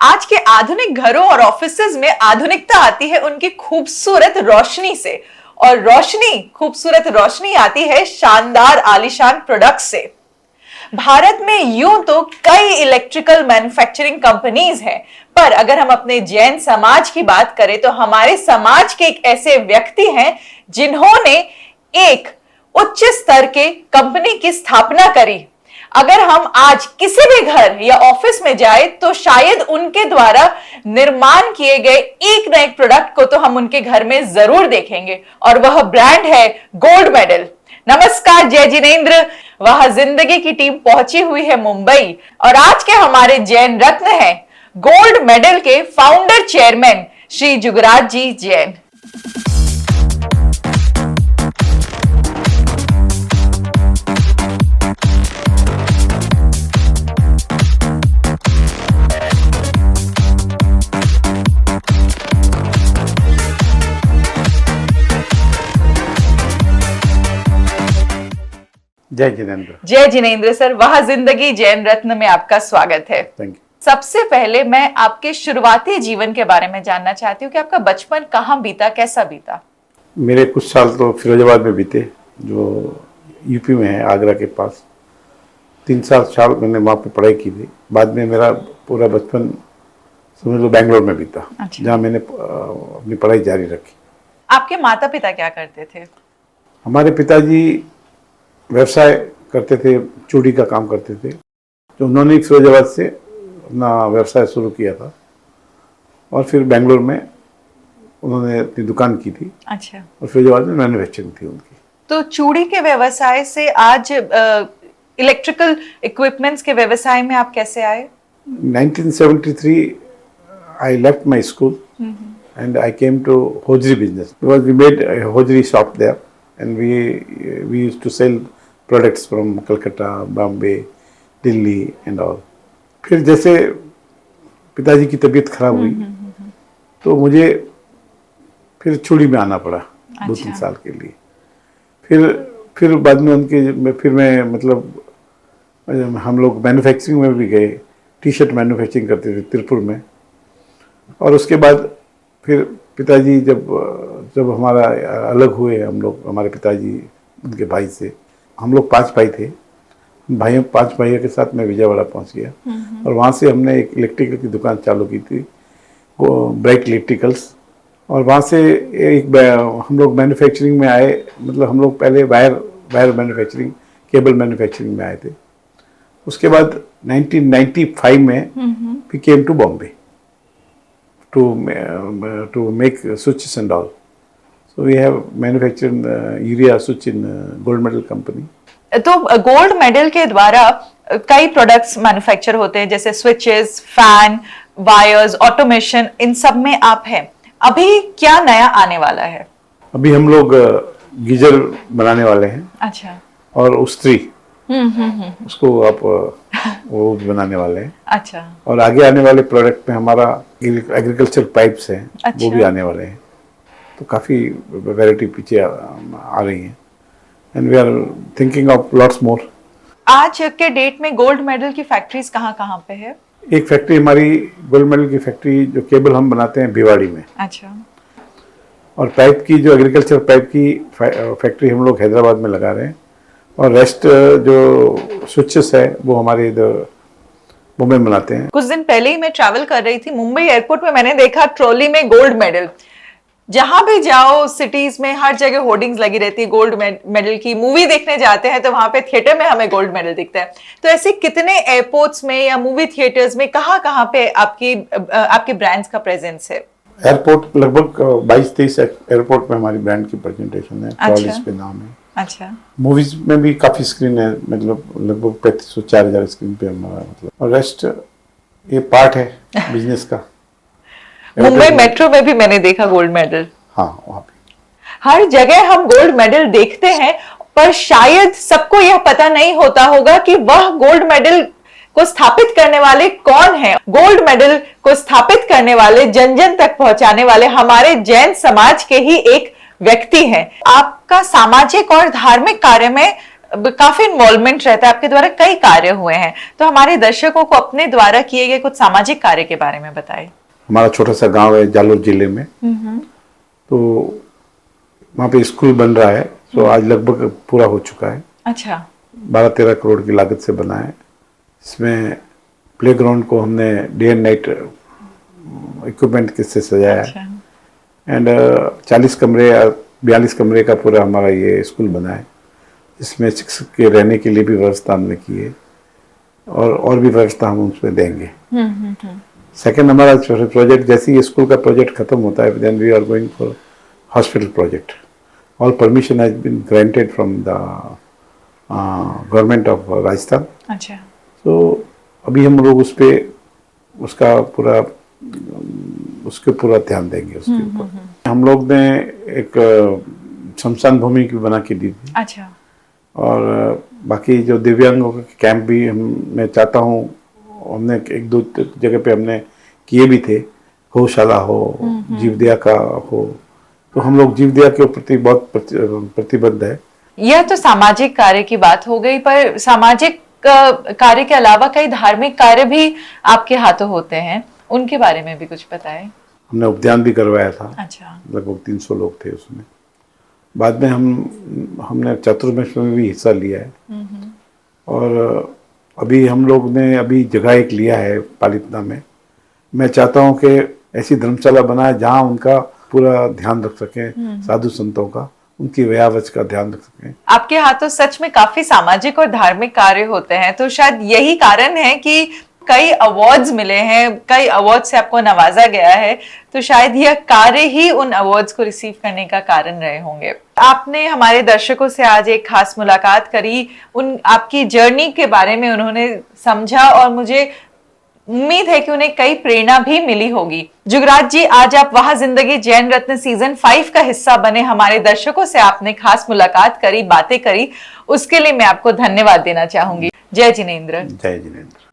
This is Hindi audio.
आज के आधुनिक घरों और ऑफिसेज में आधुनिकता आती है उनकी खूबसूरत रोशनी से, और खूबसूरत रोशनी आती है शानदार आलीशान प्रोडक्ट्स से। भारत में यूं तो कई इलेक्ट्रिकल मैन्युफैक्चरिंग कंपनीज हैं, पर अगर हम अपने जैन समाज की बात करें तो हमारे समाज के एक ऐसे व्यक्ति हैं जिन्होंने एक उच्च स्तर के कंपनी की स्थापना करी। अगर हम आज किसी भी घर या ऑफिस में जाए तो शायद उनके द्वारा निर्माण किए गए एक न एक प्रोडक्ट को तो हम उनके घर में जरूर देखेंगे, और वह ब्रांड है गोल्ड मेडल। नमस्कार जय जिनेंद्र। वह जिंदगी की टीम पहुंची हुई है मुंबई, और आज के हमारे जैन रत्न हैं गोल्ड मेडल के फाउंडर चेयरमैन श्री जुगराज जी जैन। जय जिनेंद्र। जय जिनेंद्र सर, वह जिंदगी जैन रत्न में आपका स्वागत है। Thank you. सबसे पहले मैं आपके शुरुआती जीवन के बारे में जानना चाहती हूँ कि आपका बचपन कहाँ बीता, कैसा बीता? मेरे कुछ साल तो फिरोजाबाद में बीते, जो यूपी में है, आगरा के पास। 3-4 साल मैंने वहाँ पे पढ़ाई की थी। बाद में मेरा पूरा बचपन समझ लो बेंगलोर में बीता। अच्छा। जहाँ मैंने अपनी पढ़ाई जारी रखी। आपके माता पिता क्या करते थे? हमारे पिताजी व्यवसाय करते थे, चूड़ी का काम करते थे। तो उन्होंने फिरोजाबाद से अपना व्यवसाय शुरू किया था, और फिर बेंगलोर में उन्होंने अपनी दुकान की थी। अच्छा। और फिरोजाबाद में मैन्युफैक्चरिंग थी उनकी। तो चूड़ी के व्यवसाय से आज इलेक्ट्रिकल इक्विपमेंट्स के व्यवसाय में आप कैसे आए? 1973 I left my school and I came to hosiery business because we made a hosiery shop there, and we used to sell products from Calcutta, Bombay, Delhi and all. फिर जैसे पिताजी की तबीयत खराब हुई तो मुझे फिर चूड़ी में आना पड़ा। अच्छा। 2-3 साल के लिए। फिर बाद में फिर मैं मतलब हम लोग मैन्युफैक्चरिंग में भी गए। टी शर्ट मैन्युफैक्चरिंग करते थे तिरुपुर में। और उसके बाद फिर पिताजी जब हमारा अलग हुए हम लोग, हमारे पिताजी उनके भाई से, हम लोग 5 भाई थे। 5 भाइयों के साथ मैं विजयवाड़ा पहुंच गया, और वहाँ से हमने एक इलेक्ट्रिकल की दुकान चालू की थी, वो ब्राइट इलेक्ट्रिकल्स। और वहाँ से हम लोग मैन्युफैक्चरिंग में आए। मतलब हम लोग पहले वायर मैन्युफैक्चरिंग, केबल मैन्युफैक्चरिंग में आए थे। उसके बाद 1995 में we came to Bombay to make switches and all. So we have manufactured urea switch in Gold Medal company. तो गोल्ड मेडल के द्वारा कई प्रोडक्ट्स मैन्युफैक्चर होते हैं, जैसे स्विचेस, फैन, वायर्स, ऑटोमेशन, इन सब में आप हैं। अभी क्या नया आने वाला है? अभी हम लोग गीजर बनाने वाले हैं। अच्छा। और उस्त्री, उसको आप वो भी बनाने वाले हैं। अच्छा। और आगे आने वाले प्रोडक्ट में हमारा एग्रीकल्चर पाइप्स हैं। अच्छा। वो भी आने वाले हैं। तो काफ़ी वैरायटी पीछे आ रही हैं, and we are thinking of lots more. आज के डेट में गोल्ड मेडल की फैक्ट्रीज कहाँ पे है? एक फैक्ट्री हमारी गोल्ड मेडल की फैक्ट्री, जो केबल हम बनाते हैं, भिवाड़ी में। अच्छा। और पाइप की, जो एग्रीकल्चर पाइप की फैक्ट्री हम लोग हैदराबाद में लगा रहे हैं। और रेस्ट जो स्विचेस है वो हमारे इधर मुंबई में बनाते हैं। कुछ दिन पहले ही मैं ट्रैवल कर रही थी, मुंबई एयरपोर्ट में मैंने देखा ट्रॉली में गोल्ड मेडल। जहां भी जाओ सिटीज में हर जगह होर्डिंग्स लगी रहती है गोल्ड मेडल की। मूवी देखने जाते हैं तो वहां पे थिएटर में हमें गोल्ड मेडल दिखता है। तो ऐसे कितने एयरपोर्ट्स में या मूवी थिएटर्स में कहाँ पे आपके ब्रांड्स का प्रेजेंस है? एयरपोर्ट लगभग 22-23 एयरपोर्ट में हमारी ब्रांड की प्रेजेंटेशन है। ट्रॉलीज पे नाम है। अच्छा। मूवीज में भी काफी स्क्रीन है, मतलब लगभग 3500-4000 स्क्रीन पे हमारा मतलब। और रेस्ट ये पार्ट है बिजनेस का। मुंबई मेट्रो में भी मैंने देखा गोल्ड मेडल। हाँ, वहाँ पे हर जगह हम गोल्ड मेडल देखते हैं, पर शायद सबको यह पता नहीं होता होगा कि वह गोल्ड मेडल को स्थापित करने वाले कौन हैं। गोल्ड मेडल को स्थापित करने वाले, जन जन तक पहुंचाने वाले हमारे जैन समाज के ही एक व्यक्ति हैं। आपका सामाजिक और धार्मिक कार्य में काफी इन्वॉल्वमेंट रहता है, आपके द्वारा कई कार्य हुए हैं, तो हमारे दर्शकों को अपने द्वारा किए गए कुछ सामाजिक कार्य के बारे में बताएं। हमारा छोटा सा गांव है जालोर जिले में, तो वहाँ पे स्कूल बन रहा है, तो आज लगभग पूरा हो चुका है। अच्छा। 12-13 करोड़ की लागत से बना है। इसमें प्लेग्राउंड को हमने डे एंड नाइट इक्विपमेंट से सजाया है। एंड 40 कमरे या 42 कमरे का पूरा हमारा ये स्कूल बना है, इसमें शिक्षक के रहने के लिए भी व्यवस्था हमने की है, और भी व्यवस्था हम उसमें देंगे। सेकेंड, हमारा प्रोजेक्ट जैसे ही स्कूल का प्रोजेक्ट खत्म होता है, then we are going for hospital project. All permission has been granted from the government of Rajasthan. अच्छा। तो अभी हम लोग उसके पूरा ध्यान देंगे उसके ऊपर। हम लोग ने एक शमशान भूमि की बना के दी थी। अच्छा। और बाकी जो दिव्यांगों के कैंप भी मैं चाहता हूँ, हमने 1-2 जगह पे हमने किए भी थे, गौशाला हो, जीवदया का हो, तो हम लोग जीवदया के प्रति बहुत प्रतिबद्ध है। यह तो सामाजिक कार्य की बात हो गई, पर सामाजिक कार्य के अलावा कई धार्मिक कार्य भी आपके हाथों होते हैं, उनके बारे में भी कुछ बताएं। हमने उपदान भी करवाया था। अच्छा। लगभग 300 लोग थे उसमें। बाद में हमने चतुर्मेश में भी हिस्सा लिया है। और अभी हम लोग ने जगह एक लिया है पालितना में। मैं चाहता हूँ कि ऐसी धर्मशाला बनाए जहाँ उनका पूरा ध्यान रख सकें, साधु संतों का, उनकी व्यावच का ध्यान रख सकें। आपके हाथों सच में काफी सामाजिक और धार्मिक कार्य होते हैं, तो शायद यही कारण है कि कई अवार्ड्स मिले हैं, कई अवार्ड से आपको नवाजा गया है, तो शायद यह कार्य ही उन अवार्ड्स को रिसीव करने का कारण रहे होंगे। आपने हमारे दर्शकों से आज एक खास मुलाकात करी, आपकी जर्नी के बारे में उन्होंने समझा, और मुझे उम्मीद है कि उन्हें कई प्रेरणा भी मिली होगी। जुगराज जी, आज आप वहां जिंदगी जैन रत्न सीजन 5 का हिस्सा बने, हमारे दर्शकों से आपने खास मुलाकात करी, बातें करी, उसके लिए मैं आपको धन्यवाद देना चाहूंगी। जय जिनेंद्र। जय जिनेंद्र।